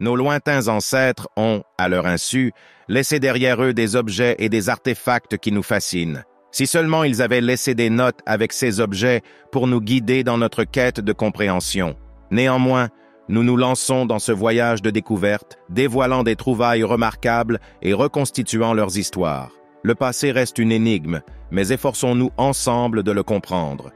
Nos lointains ancêtres ont, à leur insu, laissé derrière eux des objets et des artefacts qui nous fascinent. Si seulement ils avaient laissé des notes avec ces objets pour nous guider dans notre quête de compréhension. Néanmoins, nous nous lançons dans ce voyage de découverte, dévoilant des trouvailles remarquables et reconstituant leurs histoires. Le passé reste une énigme, mais efforçons-nous ensemble de le comprendre.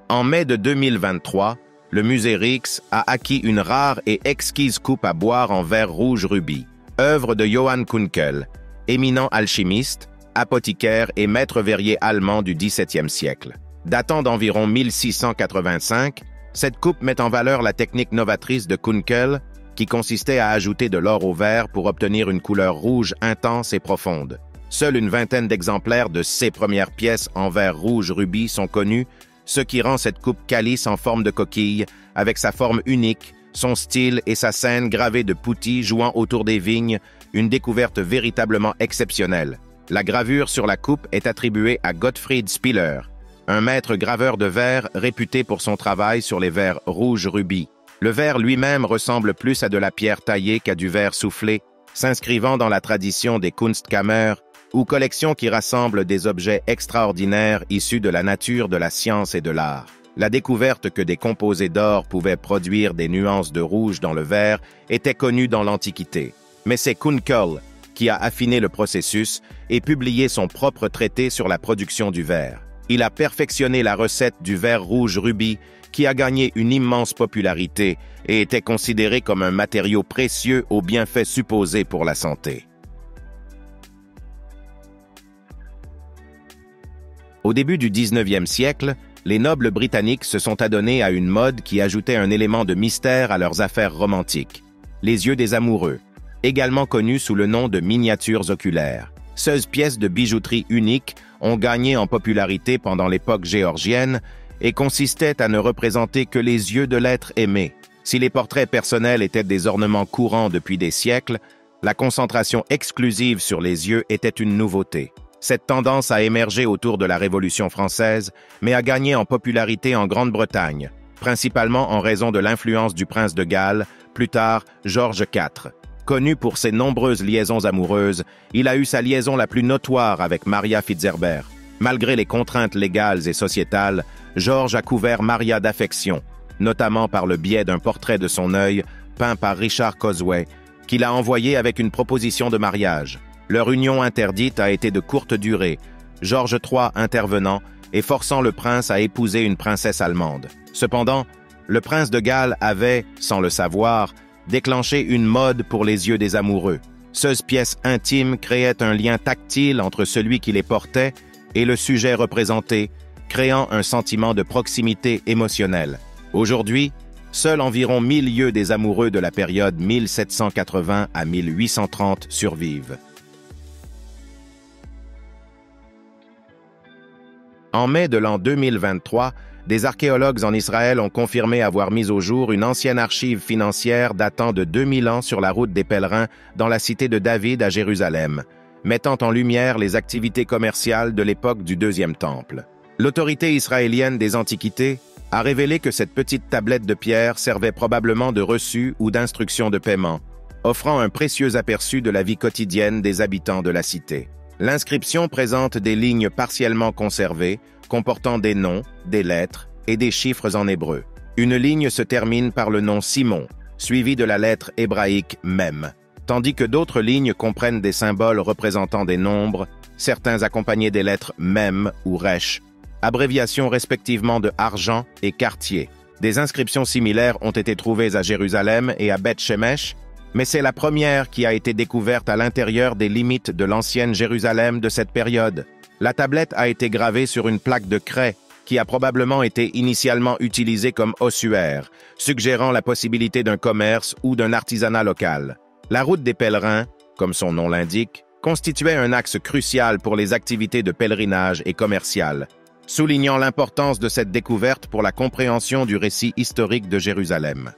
En mai de 2023, le musée Rijks a acquis une rare et exquise coupe à boire en verre rouge rubis, œuvre de Johann Kunkel, éminent alchimiste, apothicaire et maître verrier allemand du XVIIe siècle. Datant d'environ 1685, cette coupe met en valeur la technique novatrice de Kunkel, qui consistait à ajouter de l'or au verre pour obtenir une couleur rouge intense et profonde. Seule une vingtaine d'exemplaires de ces premières pièces en verre rouge rubis sont connus, ce qui rend cette coupe calice en forme de coquille, avec sa forme unique, son style et sa scène gravée de Putti jouant autour des vignes, une découverte véritablement exceptionnelle. La gravure sur la coupe est attribuée à Gottfried Spiller, un maître graveur de verre réputé pour son travail sur les verres rouges rubis. Le verre lui-même ressemble plus à de la pierre taillée qu'à du verre soufflé, s'inscrivant dans la tradition des Kunstkammer, ou collections qui rassemblent des objets extraordinaires issus de la nature de la science et de l'art. La découverte que des composés d'or pouvaient produire des nuances de rouge dans le verre était connue dans l'Antiquité. Mais c'est Kunkel qui a affiné le processus et publié son propre traité sur la production du verre. Il a perfectionné la recette du verre rouge rubis qui a gagné une immense popularité et était considéré comme un matériau précieux aux bienfaits supposés pour la santé. Au début du 19e siècle, les nobles britanniques se sont adonnés à une mode qui ajoutait un élément de mystère à leurs affaires romantiques. Les yeux des amoureux, également connus sous le nom de miniatures oculaires. 16 pièces de bijouterie uniques ont gagné en popularité pendant l'époque géorgienne et consistaient à ne représenter que les yeux de l'être aimé. Si les portraits personnels étaient des ornements courants depuis des siècles, la concentration exclusive sur les yeux était une nouveauté. Cette tendance a émergé autour de la Révolution française, mais a gagné en popularité en Grande-Bretagne, principalement en raison de l'influence du prince de Galles, plus tard George IV. Connu pour ses nombreuses liaisons amoureuses, il a eu sa liaison la plus notoire avec Maria Fitzherbert. Malgré les contraintes légales et sociétales, George a couvert Maria d'affection, notamment par le biais d'un portrait de son œil, peint par Richard Cosway, qu'il a envoyé avec une proposition de mariage. Leur union interdite a été de courte durée, George III intervenant et forçant le prince à épouser une princesse allemande. Cependant, le prince de Galles avait, sans le savoir, déclenché une mode pour les yeux des amoureux. 16 pièces intimes créaient un lien tactile entre celui qui les portait et le sujet représenté, créant un sentiment de proximité émotionnelle. Aujourd'hui, seuls environ 1000 yeux des amoureux de la période 1780 à 1830 survivent. En mai de l'an 2023, des archéologues en Israël ont confirmé avoir mis au jour une ancienne archive financière datant de 2000 ans sur la route des pèlerins dans la cité de David à Jérusalem, mettant en lumière les activités commerciales de l'époque du Deuxième Temple. L'autorité israélienne des Antiquités a révélé que cette petite tablette de pierre servait probablement de reçu ou d'instruction de paiement, offrant un précieux aperçu de la vie quotidienne des habitants de la cité. L'inscription présente des lignes partiellement conservées, comportant des noms, des lettres et des chiffres en hébreu. Une ligne se termine par le nom Simon, suivi de la lettre hébraïque Mem, tandis que d'autres lignes comprennent des symboles représentant des nombres, certains accompagnés des lettres Mem ou Resh, abréviations respectivement de argent et quartier. Des inscriptions similaires ont été trouvées à Jérusalem et à Beth Shemesh, mais c'est la première qui a été découverte à l'intérieur des limites de l'ancienne Jérusalem de cette période. La tablette a été gravée sur une plaque de craie qui a probablement été initialement utilisée comme ossuaire, suggérant la possibilité d'un commerce ou d'un artisanat local. La route des pèlerins, comme son nom l'indique, constituait un axe crucial pour les activités de pèlerinage et commerciales, soulignant l'importance de cette découverte pour la compréhension du récit historique de Jérusalem.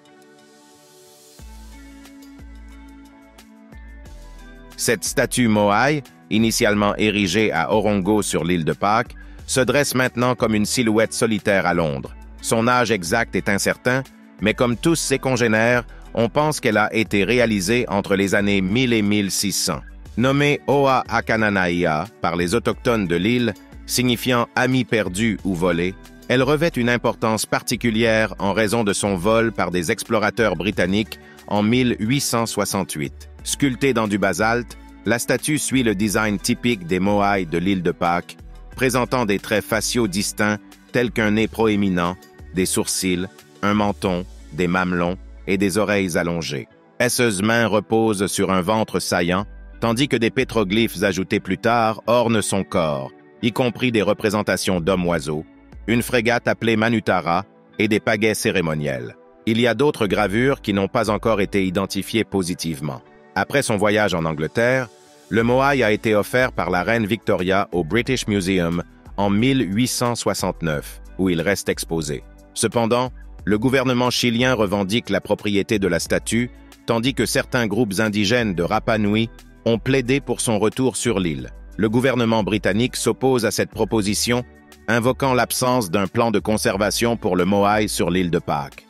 Cette statue Moai, initialement érigée à Orongo sur l'île de Pâques, se dresse maintenant comme une silhouette solitaire à Londres. Son âge exact est incertain, mais comme tous ses congénères, on pense qu'elle a été réalisée entre les années 1000 et 1600. Nommée Oa Akananaia par les autochtones de l'île, signifiant « ami perdu » ou « volé », elle revêt une importance particulière en raison de son vol par des explorateurs britanniques en 1868. Sculptée dans du basalte, la statue suit le design typique des Moai de l'île de Pâques, présentant des traits faciaux distincts tels qu'un nez proéminent, des sourcils, un menton, des mamelons et des oreilles allongées. Ses mains reposent sur un ventre saillant, tandis que des pétroglyphes ajoutés plus tard ornent son corps, y compris des représentations d'hommes-oiseaux, une frégate appelée Manutara et des pagaies cérémonielles. Il y a d'autres gravures qui n'ont pas encore été identifiées positivement. Après son voyage en Angleterre, le Moai a été offert par la reine Victoria au British Museum en 1869, où il reste exposé. Cependant, le gouvernement chilien revendique la propriété de la statue, tandis que certains groupes indigènes de Rapa Nui ont plaidé pour son retour sur l'île. Le gouvernement britannique s'oppose à cette proposition, invoquant l'absence d'un plan de conservation pour le Moai sur l'île de Pâques.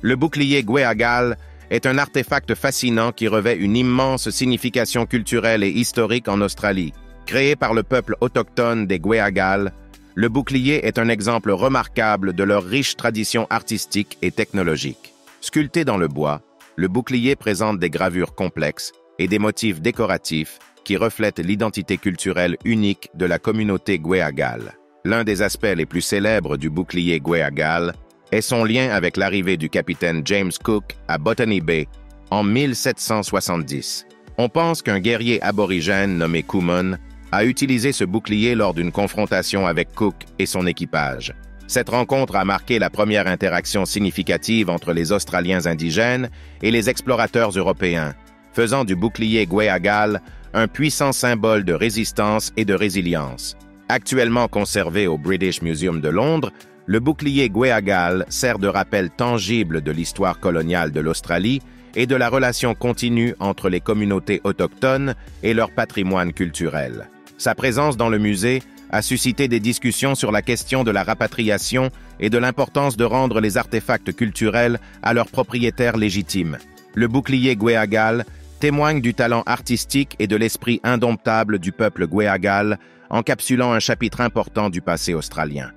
Le bouclier Gweagal est un artefact fascinant qui revêt une immense signification culturelle et historique en Australie. Créé par le peuple autochtone des Gweagal, le bouclier est un exemple remarquable de leur riche tradition artistique et technologique. Sculpté dans le bois, le bouclier présente des gravures complexes et des motifs décoratifs qui reflètent l'identité culturelle unique de la communauté Gweagal. L'un des aspects les plus célèbres du bouclier Gweagal est son lien avec l'arrivée du capitaine James Cook à Botany Bay en 1770. On pense qu'un guerrier aborigène nommé Kumon a utilisé ce bouclier lors d'une confrontation avec Cook et son équipage. Cette rencontre a marqué la première interaction significative entre les Australiens indigènes et les explorateurs européens, faisant du bouclier Gweagal un puissant symbole de résistance et de résilience. Actuellement conservé au British Museum de Londres, le bouclier Gweagal sert de rappel tangible de l'histoire coloniale de l'Australie et de la relation continue entre les communautés autochtones et leur patrimoine culturel. Sa présence dans le musée a suscité des discussions sur la question de la rapatriation et de l'importance de rendre les artefacts culturels à leurs propriétaires légitimes. Le bouclier Gweagal témoigne du talent artistique et de l'esprit indomptable du peuple Gweagal, encapsulant un chapitre important du passé australien.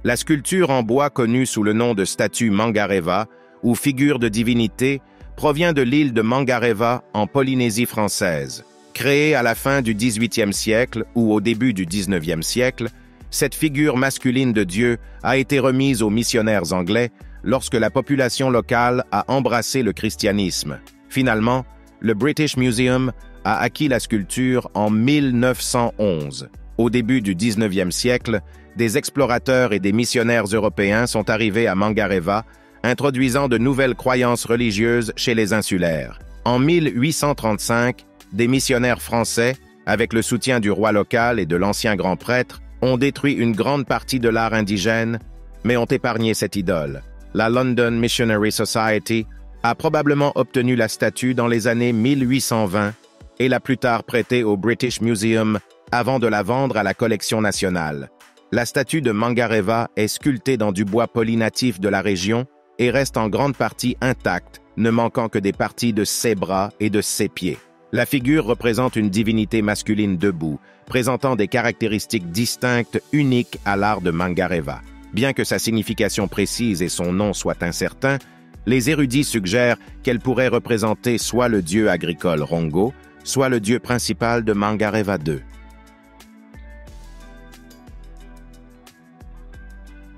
La sculpture en bois connue sous le nom de statue Mangareva, ou figure de divinité, provient de l'île de Mangareva en Polynésie française. Créée à la fin du XVIIIe siècle ou au début du XIXe siècle, cette figure masculine de Dieu a été remise aux missionnaires anglais lorsque la population locale a embrassé le christianisme. Finalement, le British Museum a acquis la sculpture en 1911. Au début du XIXe siècle, des explorateurs et des missionnaires européens sont arrivés à Mangareva, introduisant de nouvelles croyances religieuses chez les insulaires. En 1835, des missionnaires français, avec le soutien du roi local et de l'ancien grand prêtre, ont détruit une grande partie de l'art indigène, mais ont épargné cette idole. La London Missionary Society a probablement obtenu la statue dans les années 1820 et l'a plus tard prêtée au British Museum avant de la vendre à la collection nationale. La statue de Mangareva est sculptée dans du bois polynatif de la région et reste en grande partie intacte, ne manquant que des parties de ses bras et de ses pieds. La figure représente une divinité masculine debout, présentant des caractéristiques distinctes uniques à l'art de Mangareva. Bien que sa signification précise et son nom soient incertains, les érudits suggèrent qu'elle pourrait représenter soit le dieu agricole Rongo, soit le dieu principal de Mangareva II.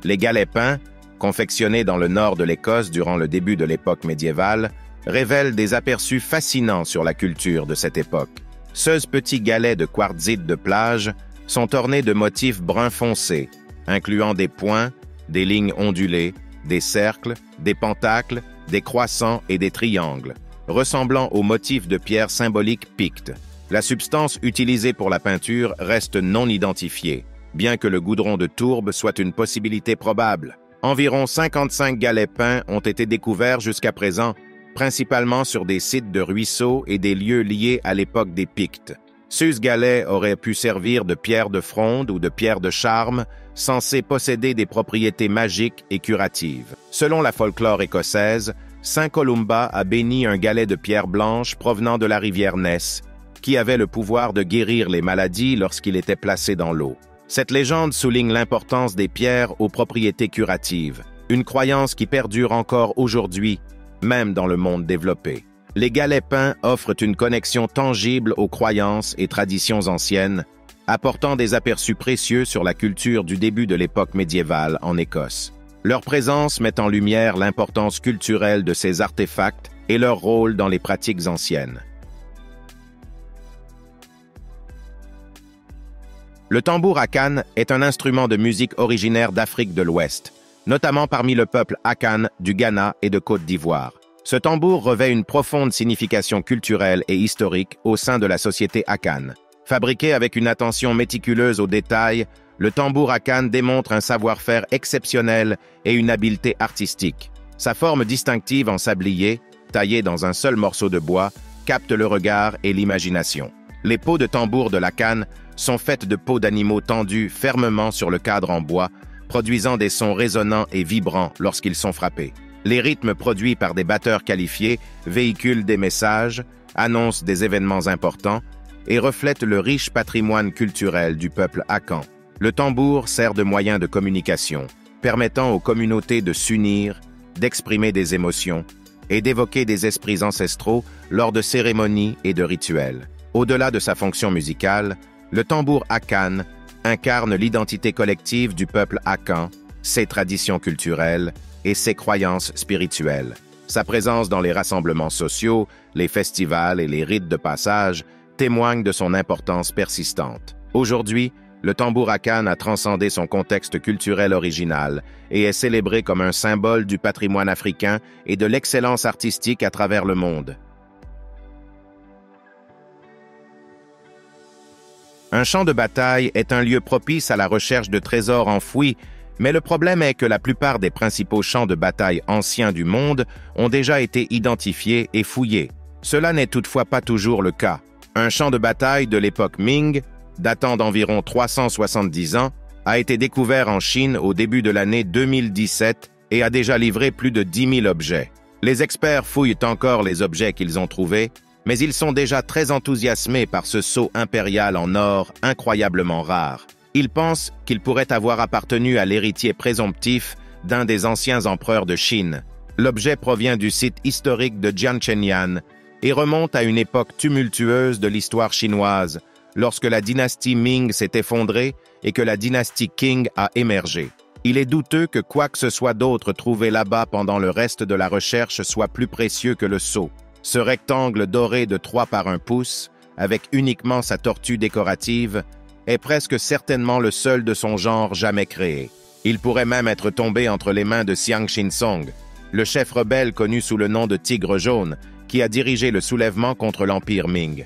Les galets peints, confectionnés dans le nord de l'Écosse durant le début de l'époque médiévale, révèlent des aperçus fascinants sur la culture de cette époque. Ces petits galets de quartzite de plage sont ornés de motifs brun foncé, incluant des points, des lignes ondulées, des cercles, des pentacles, des croissants et des triangles, ressemblant aux motifs de pierres symboliques pictes. La substance utilisée pour la peinture reste non identifiée, bien que le goudron de tourbe soit une possibilité probable. Environ 55 galets peints ont été découverts jusqu'à présent, principalement sur des sites de ruisseaux et des lieux liés à l'époque des Pictes. Ces galets auraient pu servir de pierre de fronde ou de pierre de charme, censées posséder des propriétés magiques et curatives. Selon la folklore écossaise, Saint Columba a béni un galet de pierre blanche provenant de la rivière Ness, qui avait le pouvoir de guérir les maladies lorsqu'il était placé dans l'eau. Cette légende souligne l'importance des pierres aux propriétés curatives, une croyance qui perdure encore aujourd'hui, même dans le monde développé. Les galets peints offrent une connexion tangible aux croyances et traditions anciennes, apportant des aperçus précieux sur la culture du début de l'époque médiévale en Écosse. Leur présence met en lumière l'importance culturelle de ces artefacts et leur rôle dans les pratiques anciennes. Le tambour akan est un instrument de musique originaire d'Afrique de l'Ouest, notamment parmi le peuple Akan du Ghana et de Côte d'Ivoire. Ce tambour revêt une profonde signification culturelle et historique au sein de la société Akan. Fabriqué avec une attention méticuleuse aux détails, le tambour akan démontre un savoir-faire exceptionnel et une habileté artistique. Sa forme distinctive en sablier, taillée dans un seul morceau de bois, capte le regard et l'imagination. Les peaux de tambour de l'akan sont faites de peaux d'animaux tendus fermement sur le cadre en bois, produisant des sons résonnants et vibrants lorsqu'ils sont frappés. Les rythmes produits par des batteurs qualifiés véhiculent des messages, annoncent des événements importants et reflètent le riche patrimoine culturel du peuple akan. Le tambour sert de moyen de communication, permettant aux communautés de s'unir, d'exprimer des émotions et d'évoquer des esprits ancestraux lors de cérémonies et de rituels. Au-delà de sa fonction musicale, le tambour akan incarne l'identité collective du peuple akan, ses traditions culturelles et ses croyances spirituelles. Sa présence dans les rassemblements sociaux, les festivals et les rites de passage témoigne de son importance persistante. Aujourd'hui, le tambour akan a transcendé son contexte culturel original et est célébré comme un symbole du patrimoine africain et de l'excellence artistique à travers le monde. Un champ de bataille est un lieu propice à la recherche de trésors enfouis, mais le problème est que la plupart des principaux champs de bataille anciens du monde ont déjà été identifiés et fouillés. Cela n'est toutefois pas toujours le cas. Un champ de bataille de l'époque Ming, datant d'environ 370 ans, a été découvert en Chine au début de l'année 2017 et a déjà livré plus de 10 000 objets. Les experts fouillent encore les objets qu'ils ont trouvés, mais ils sont déjà très enthousiasmés par ce sceau impérial en or incroyablement rare. Ils pensent qu'il pourrait avoir appartenu à l'héritier présomptif d'un des anciens empereurs de Chine. L'objet provient du site historique de Jianchengyan et remonte à une époque tumultueuse de l'histoire chinoise, lorsque la dynastie Ming s'est effondrée et que la dynastie Qing a émergé. Il est douteux que quoi que ce soit d'autre trouvé là-bas pendant le reste de la recherche soit plus précieux que le sceau. Ce rectangle doré de 3 par 1 pouce, avec uniquement sa tortue décorative, est presque certainement le seul de son genre jamais créé. Il pourrait même être tombé entre les mains de Xiang Xinsong, le chef rebelle connu sous le nom de Tigre jaune, qui a dirigé le soulèvement contre l'Empire Ming.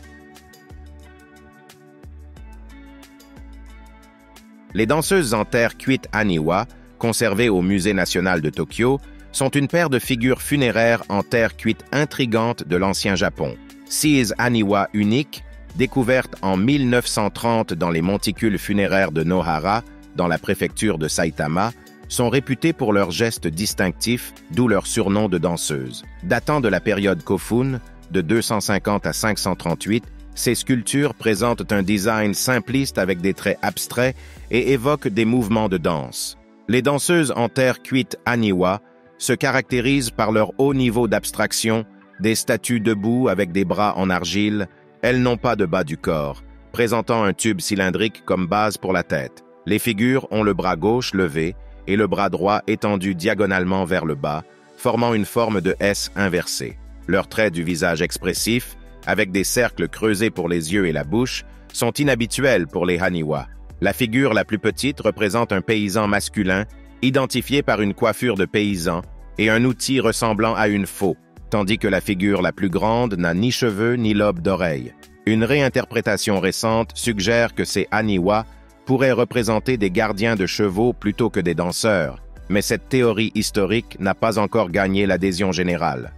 Les danseuses en terre cuite Haniwa, conservées au Musée national de Tokyo, sont une paire de figures funéraires en terre cuite intrigantes de l'ancien Japon. Six Haniwa uniques, découvertes en 1930 dans les monticules funéraires de Nohara, dans la préfecture de Saitama, sont réputées pour leurs gestes distinctifs, d'où leur surnom de danseuses. Datant de la période Kofun, de 250 à 538, ces sculptures présentent un design simpliste avec des traits abstraits et évoquent des mouvements de danse. Les danseuses en terre cuite Haniwa se caractérisent par leur haut niveau d'abstraction, des statues debout avec des bras en argile. Elles n'ont pas de bas du corps, présentant un tube cylindrique comme base pour la tête. Les figures ont le bras gauche levé et le bras droit étendu diagonalement vers le bas, formant une forme de S inversée. Leurs traits du visage expressif, avec des cercles creusés pour les yeux et la bouche, sont inhabituels pour les Haniwa. La figure la plus petite représente un paysan masculin, identifié par une coiffure de paysan et un outil ressemblant à une faux, tandis que la figure la plus grande n'a ni cheveux ni lobe d'oreille. Une réinterprétation récente suggère que ces Haniwa pourraient représenter des gardiens de chevaux plutôt que des danseurs, mais cette théorie historique n'a pas encore gagné l'adhésion générale.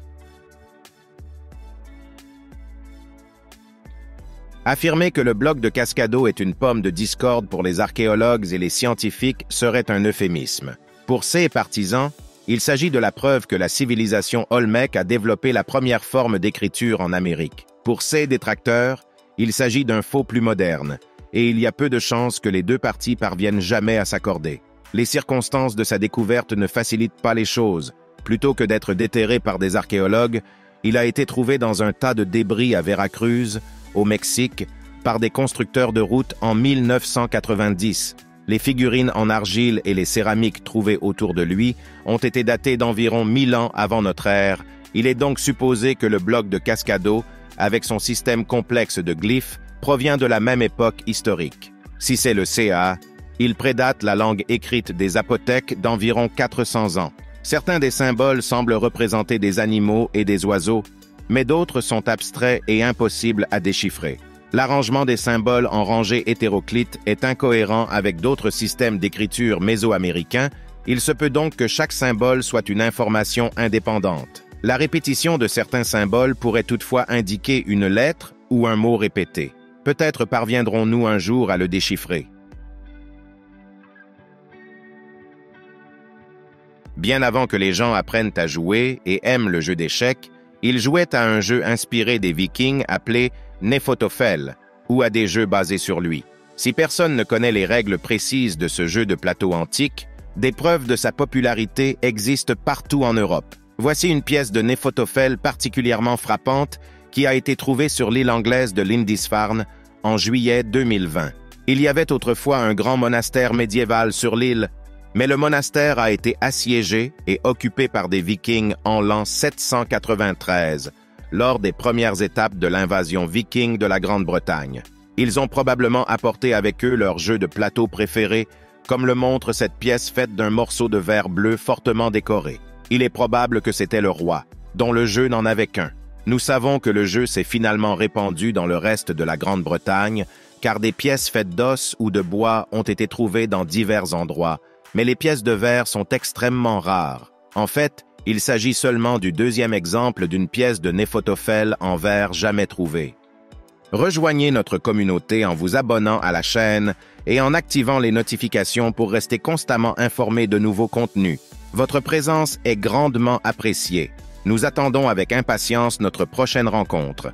Affirmer que le bloc de Cascado est une pomme de discorde pour les archéologues et les scientifiques serait un euphémisme. Pour ses partisans, il s'agit de la preuve que la civilisation Olmec a développé la première forme d'écriture en Amérique. Pour ses détracteurs, il s'agit d'un faux plus moderne, et il y a peu de chances que les deux parties parviennent jamais à s'accorder. Les circonstances de sa découverte ne facilitent pas les choses. Plutôt que d'être déterré par des archéologues, il a été trouvé dans un tas de débris à Veracruz, au Mexique, par des constructeurs de routes en 1990. Les figurines en argile et les céramiques trouvées autour de lui ont été datées d'environ 1000 ans avant notre ère. Il est donc supposé que le bloc de Cascado, avec son système complexe de glyphes, provient de la même époque historique. Si c'est le CA, il prédate la langue écrite des Zapotèques d'environ 400 ans. Certains des symboles semblent représenter des animaux et des oiseaux, mais d'autres sont abstraits et impossibles à déchiffrer. L'arrangement des symboles en rangées hétéroclites est incohérent avec d'autres systèmes d'écriture mésoaméricains. Il se peut donc que chaque symbole soit une information indépendante. La répétition de certains symboles pourrait toutefois indiquer une lettre ou un mot répété. Peut-être parviendrons-nous un jour à le déchiffrer. Bien avant que les gens apprennent à jouer et aiment le jeu d'échecs, ils jouaient à un jeu inspiré des Vikings appelé Nefotophel, ou à des jeux basés sur lui. Si personne ne connaît les règles précises de ce jeu de plateau antique, des preuves de sa popularité existent partout en Europe. Voici une pièce de Nefotophel particulièrement frappante qui a été trouvée sur l'île anglaise de Lindisfarne en juillet 2020. Il y avait autrefois un grand monastère médiéval sur l'île, mais le monastère a été assiégé et occupé par des Vikings en l'an 793, lors des premières étapes de l'invasion viking de la Grande-Bretagne. Ils ont probablement apporté avec eux leur jeu de plateau préféré, comme le montre cette pièce faite d'un morceau de verre bleu fortement décoré. Il est probable que c'était le roi, dont le jeu n'en avait qu'un. Nous savons que le jeu s'est finalement répandu dans le reste de la Grande-Bretagne, car des pièces faites d'os ou de bois ont été trouvées dans divers endroits, mais les pièces de verre sont extrêmement rares. En fait, il s'agit seulement du deuxième exemple d'une pièce de Nefotophel en verre jamais trouvée. Rejoignez notre communauté en vous abonnant à la chaîne et en activant les notifications pour rester constamment informé de nouveaux contenus. Votre présence est grandement appréciée. Nous attendons avec impatience notre prochaine rencontre.